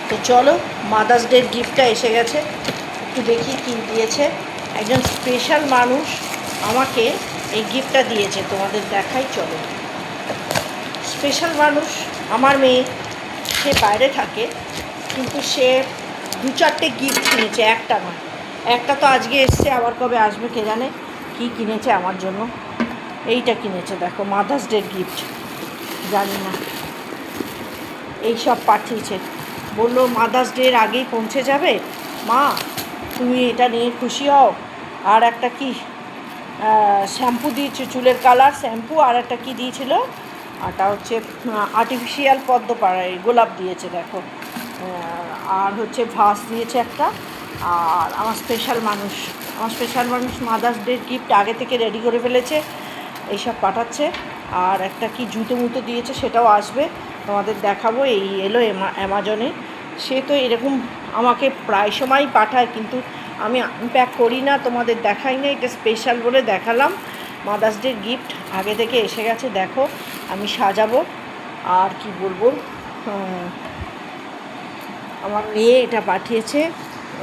তো চলো, মাদার্স ডের গিফটটা এসে গেছে, একটু দেখি কী দিয়েছে। একজন স্পেশাল মানুষ আমাকে এই গিফটটা দিয়েছে, তোমাদের দেখাই। চলো, স্পেশাল মানুষ আমার মেয়ে, সে বাইরে থাকে, কিন্তু সে 2-4টে গিফট কিনেছে, একটা নয়। একটা তো আজকে এসছে, আবার কবে আসবে কে জানে। কী কিনেছে আমার জন্য, এইটা কিনেছে, দেখো, মাদার্স ডের গিফট। জানি না, এই সব পাঠিয়েছে। বললো মাদার্স ডের আগেই পৌঁছে যাবে মা, তুমি এটা নিয়ে খুশি হও। আর একটা কি শ্যাম্পু দিয়েছে, চুলের কালার শ্যাম্পু, আর একটা কী দিয়েছিল, আরটা হচ্ছে আর্টিফিশিয়াল পদ্ম পাড়ায় গোলাপ দিয়েছে, দেখো। আর হচ্ছে ভাস দিয়েছে একটা। আর আমার স্পেশাল মানুষ মাদার্স ডের গিফট আগে থেকে রেডি করে ফেলেছে, এইসব পাঠাচ্ছে। আর একটা কি জুতো মুতো দিয়েছে, সেটাও আসবে, তোমাদের দেখাবো। এই এলো অ্যামাজনে। সে তো এরকম আমাকে প্রায় সময় পাঠায়, কিন্তু আমি আনপ্যাক করি না, তোমাদের দেখাই না। এটা স্পেশাল বলে দেখালাম। মাদার্স ডের গিফট আগে থেকে এসে গেছে, দেখো, আমি সাজাবো। আর কি বলবো, আমার মেয়ে এটা পাঠিয়েছে,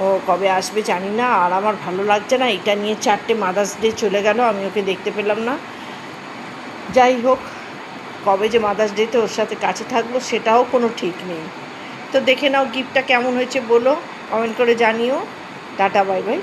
ও কবে আসবে জানি না। আর আমার ভালো লাগছে না, এটা নিয়ে 4টে মাদার্স ডে চলে গেল, আমি ওকে দেখতে পেলাম না। যাই হোক, কবে যে মাদার্স ডেতে ওর সাথে কাছে থাকবো সেটাও কোনো ঠিক নেই। তো দেখে নাও গিফটটা কেমন হয়েছে, বলো, কমেন্ট করে জানিও। Tata, bye bye.